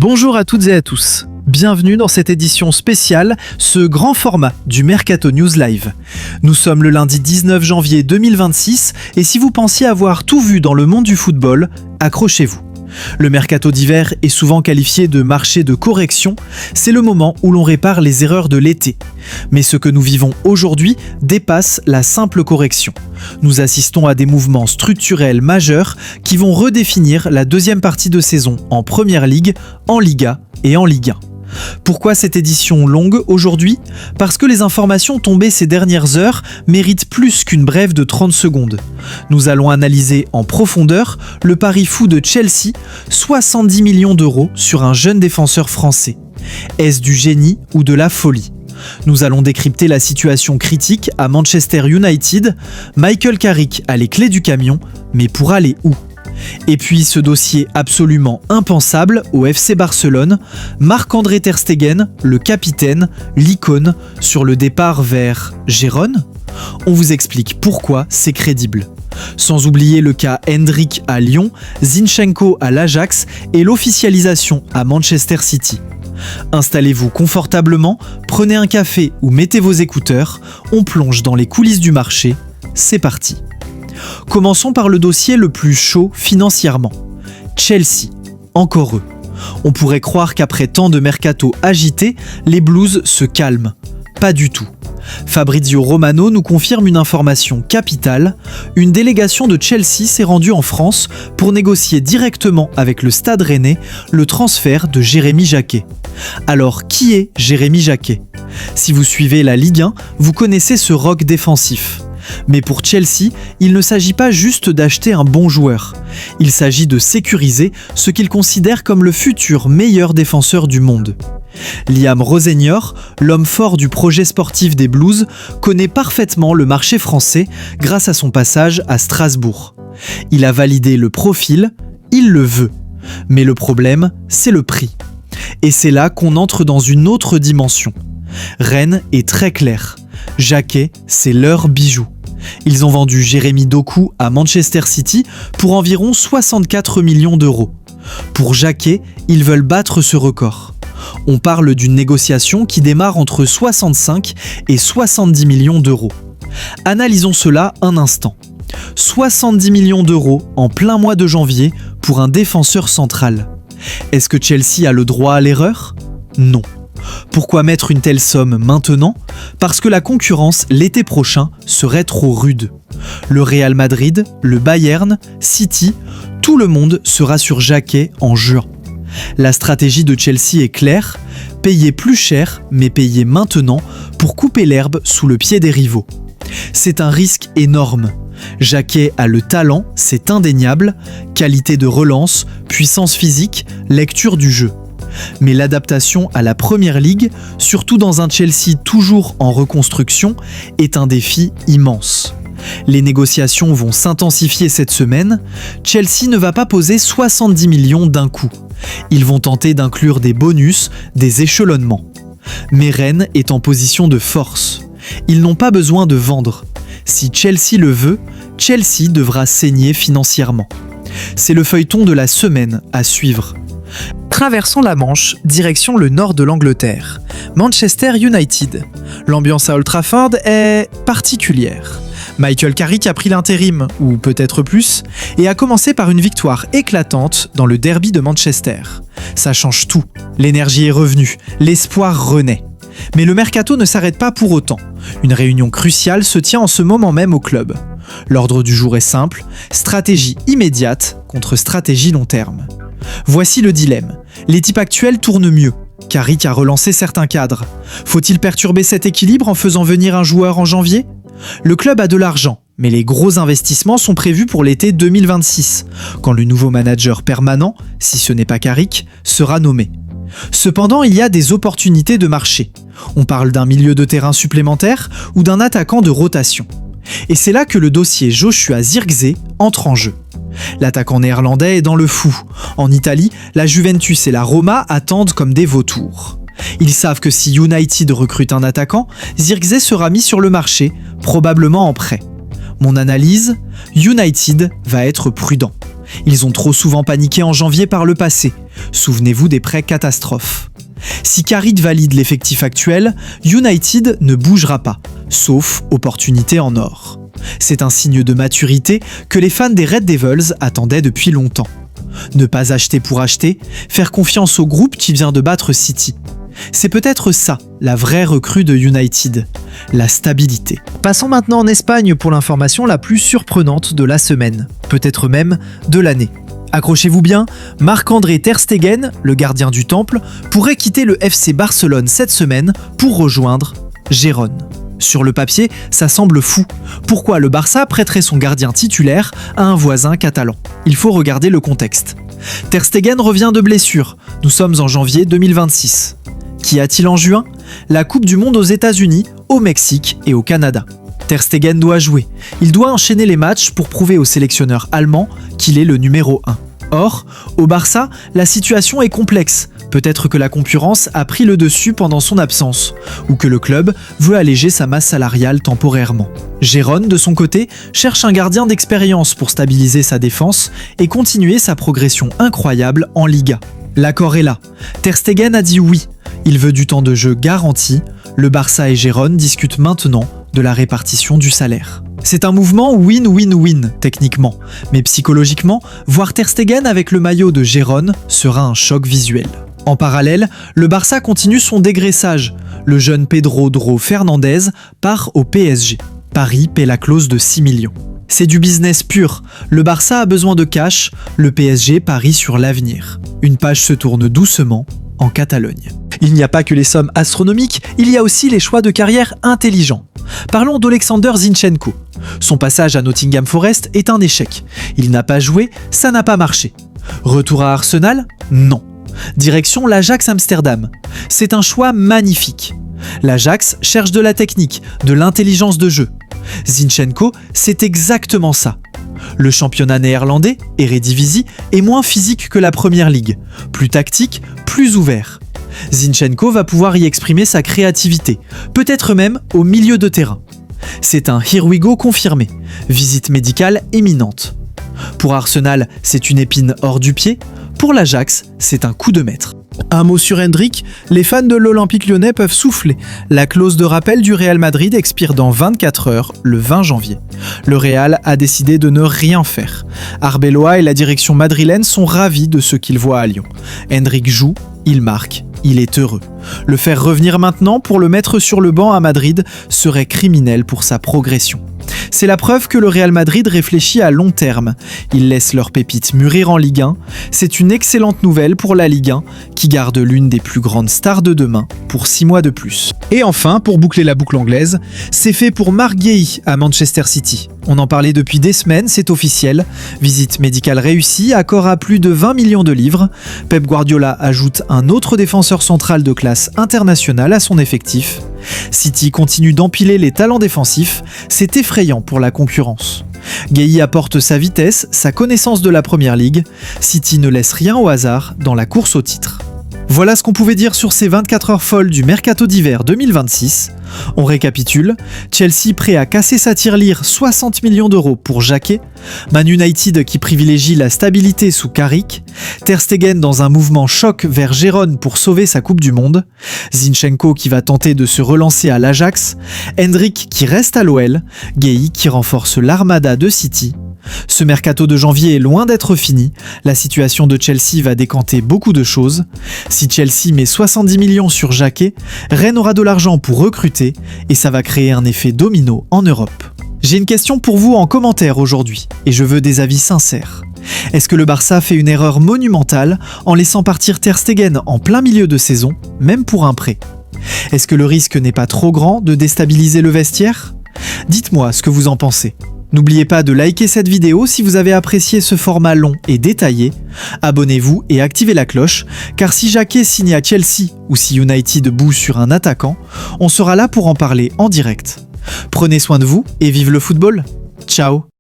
Bonjour à toutes et à tous. Bienvenue dans cette édition spéciale, ce grand format du Mercato News Live. Nous sommes le lundi 19 janvier 2026 et si vous pensiez avoir tout vu dans le monde du football, accrochez-vous. Le mercato d'hiver est souvent qualifié de marché de correction, c'est le moment où l'on répare les erreurs de l'été. Mais ce que nous vivons aujourd'hui dépasse la simple correction. Nous assistons à des mouvements structurels majeurs qui vont redéfinir la deuxième partie de saison en Première Ligue, en Liga et en Ligue 1. Pourquoi cette édition longue aujourd'hui ? Parce que les informations tombées ces dernières heures méritent plus qu'une brève de 30 secondes. Nous allons analyser en profondeur le pari fou de Chelsea, 70 millions d'euros sur un jeune défenseur français. Est-ce du génie ou de la folie ? Nous allons décrypter la situation critique à Manchester United. Michael Carrick a les clés du camion, mais pour aller où ? Et puis ce dossier absolument impensable au FC Barcelone, Marc-André Ter Stegen, le capitaine, l'icône, sur le départ vers Gérone. On vous explique pourquoi c'est crédible. Sans oublier le cas Hendrick à Lyon, Zinchenko à l'Ajax et l'officialisation à Manchester City. Installez-vous confortablement, prenez un café ou mettez vos écouteurs, on plonge dans les coulisses du marché, c'est parti. Commençons par le dossier le plus chaud financièrement. Chelsea, encore eux. On pourrait croire qu'après tant de mercato agités, les Blues se calment. Pas du tout. Fabrizio Romano nous confirme une information capitale. Une délégation de Chelsea s'est rendue en France pour négocier directement avec le Stade Rennais le transfert de Jérémy Jacquet. Alors, qui est Jérémy Jacquet ? Si vous suivez la Ligue 1, vous connaissez ce roc défensif. Mais pour Chelsea, il ne s'agit pas juste d'acheter un bon joueur. Il s'agit de sécuriser ce qu'ils considèrent comme le futur meilleur défenseur du monde. Liam Rosenior, l'homme fort du projet sportif des Blues, connaît parfaitement le marché français grâce à son passage à Strasbourg. Il a validé le profil, il le veut. Mais le problème, c'est le prix. Et c'est là qu'on entre dans une autre dimension. Rennes est très clair. Jacquet, c'est leur bijou. Ils ont vendu Jérémy Doku à Manchester City pour environ 64 millions d'euros. Pour Jacquet, ils veulent battre ce record. On parle d'une négociation qui démarre entre 65 et 70 millions d'euros. Analysons cela un instant. 70 millions d'euros en plein mois de janvier pour un défenseur central. Est-ce que Chelsea a le droit à l'erreur ? Non. Pourquoi mettre une telle somme maintenant ? Parce que la concurrence l'été prochain serait trop rude. Le Real Madrid, le Bayern, City, tout le monde sera sur Jacquet en juin. La stratégie de Chelsea est claire, payer plus cher mais payer maintenant pour couper l'herbe sous le pied des rivaux. C'est un risque énorme. Jacquet a le talent, c'est indéniable, qualité de relance, puissance physique, lecture du jeu. Mais l'adaptation à la Première Ligue, surtout dans un Chelsea toujours en reconstruction, est un défi immense. Les négociations vont s'intensifier cette semaine. Chelsea ne va pas poser 70 millions d'un coup. Ils vont tenter d'inclure des bonus, des échelonnements. Mais Rennes est en position de force. Ils n'ont pas besoin de vendre. Si Chelsea le veut, Chelsea devra saigner financièrement. C'est le feuilleton de la semaine à suivre. Traversons la Manche, direction le nord de l'Angleterre, Manchester United. L'ambiance à Old Trafford est particulière. Michael Carrick a pris l'intérim, ou peut-être plus, et a commencé par une victoire éclatante dans le derby de Manchester. Ça change tout, l'énergie est revenue, l'espoir renaît. Mais le mercato ne s'arrête pas pour autant. Une réunion cruciale se tient en ce moment même au club. L'ordre du jour est simple, stratégie immédiate contre stratégie long terme. Voici le dilemme. L'équipe actuelle tourne mieux. Carrick a relancé certains cadres. Faut-il perturber cet équilibre en faisant venir un joueur en janvier ? Le club a de l'argent, mais les gros investissements sont prévus pour l'été 2026, quand le nouveau manager permanent, si ce n'est pas Carrick, sera nommé. Cependant, il y a des opportunités de marché. On parle d'un milieu de terrain supplémentaire ou d'un attaquant de rotation. Et c'est là que le dossier Joshua Zirkzee entre en jeu. L'attaquant néerlandais est dans le fou. En Italie, la Juventus et la Roma attendent comme des vautours. Ils savent que si United recrute un attaquant, Zirkzee sera mis sur le marché, probablement en prêt. Mon analyse, United va être prudent. Ils ont trop souvent paniqué en janvier par le passé. Souvenez-vous des prêts catastrophes. Si Carrick valide l'effectif actuel, United ne bougera pas, sauf opportunité en or. C'est un signe de maturité que les fans des Red Devils attendaient depuis longtemps. Ne pas acheter pour acheter, faire confiance au groupe qui vient de battre City. C'est peut-être ça, la vraie recrue de United, la stabilité. Passons maintenant en Espagne pour l'information la plus surprenante de la semaine, peut-être même de l'année. Accrochez-vous bien, Marc-André Ter Stegen, le gardien du Temple, pourrait quitter le FC Barcelone cette semaine pour rejoindre Gérone. Sur le papier, ça semble fou. Pourquoi le Barça prêterait son gardien titulaire à un voisin catalan? Il faut regarder le contexte. Ter Stegen revient de blessure. Nous sommes en janvier 2026. Qu'y a-t-il en juin? La Coupe du Monde aux États-Unis, au Mexique et au Canada. Ter Stegen doit jouer. Il doit enchaîner les matchs pour prouver au sélectionneur allemand qu'il est le numéro 1. Or, au Barça, la situation est complexe. Peut-être que la concurrence a pris le dessus pendant son absence, ou que le club veut alléger sa masse salariale temporairement. Gérone, de son côté, cherche un gardien d'expérience pour stabiliser sa défense et continuer sa progression incroyable en Liga. L'accord est là. Ter Stegen a dit oui. Il veut du temps de jeu garanti. Le Barça et Gérone discutent maintenant de la répartition du salaire. C'est un mouvement win-win-win techniquement, mais psychologiquement, voir Ter Stegen avec le maillot de Gérone sera un choc visuel. En parallèle, le Barça continue son dégraissage. Le jeune Pedro Dro Fernandez part au PSG. Paris paie la clause de 6 millions. C'est du business pur. Le Barça a besoin de cash, le PSG parie sur l'avenir. Une page se tourne doucement en Catalogne. Il n'y a pas que les sommes astronomiques, il y a aussi les choix de carrière intelligents. Parlons d'Alexander Zinchenko. Son passage à Nottingham Forest est un échec. Il n'a pas joué, ça n'a pas marché. Retour à Arsenal? Non. Direction l'Ajax Amsterdam. C'est un choix magnifique. L'Ajax cherche de la technique, de l'intelligence de jeu. Zinchenko, c'est exactement ça. Le championnat néerlandais, Eredivisie, est moins physique que la Première Ligue, plus tactique, plus ouvert. Zinchenko va pouvoir y exprimer sa créativité, peut-être même au milieu de terrain. C'est un here we go confirmé, visite médicale éminente. Pour Arsenal, c'est une épine hors du pied, pour l'Ajax, c'est un coup de maître. Un mot sur Endrick, les fans de l'Olympique lyonnais peuvent souffler. La clause de rappel du Real Madrid expire dans 24 heures, le 20 janvier. Le Real a décidé de ne rien faire. Arbeloa et la direction madrilène sont ravis de ce qu'ils voient à Lyon. Endrick joue, il marque, il est heureux. Le faire revenir maintenant pour le mettre sur le banc à Madrid serait criminel pour sa progression. C'est la preuve que le Real Madrid réfléchit à long terme. Ils laissent leurs pépites mûrir en Ligue 1. C'est une excellente nouvelle pour la Ligue 1, qui garde l'une des plus grandes stars de demain pour 6 mois de plus. Et enfin, pour boucler la boucle anglaise, c'est fait pour Marc Guéhi à Manchester City. On en parlait depuis des semaines, c'est officiel. Visite médicale réussie, accord à plus de 20 millions de livres. Pep Guardiola ajoute un autre défenseur central de classe internationale à son effectif. City continue d'empiler les talents défensifs, c'est effrayant pour la concurrence. Guéhi apporte sa vitesse, sa connaissance de la Première Ligue. City ne laisse rien au hasard dans la course au titre. Voilà ce qu'on pouvait dire sur ces 24 heures folles du mercato d'hiver 2026. On récapitule. Chelsea prêt à casser sa tirelire 60 millions d'euros pour Jacquet. Man United qui privilégie la stabilité sous Carrick. Ter Stegen dans un mouvement choc vers Gérone pour sauver sa Coupe du Monde. Zinchenko qui va tenter de se relancer à l'Ajax. Endrick qui reste à l'OL. Guéhi qui renforce l'armada de City. Ce mercato de janvier est loin d'être fini, la situation de Chelsea va décanter beaucoup de choses. Si Chelsea met 70 millions sur Jacquet, Rennes aura de l'argent pour recruter et ça va créer un effet domino en Europe. J'ai une question pour vous en commentaire aujourd'hui et je veux des avis sincères. Est-ce que le Barça fait une erreur monumentale en laissant partir Ter Stegen en plein milieu de saison, même pour un prêt? Est-ce que le risque n'est pas trop grand de déstabiliser le vestiaire? Dites-moi ce que vous en pensez. N'oubliez pas de liker cette vidéo si vous avez apprécié ce format long et détaillé. Abonnez-vous et activez la cloche, car si Jacquet signe à Chelsea ou si United boue sur un attaquant, on sera là pour en parler en direct. Prenez soin de vous et vive le football. Ciao!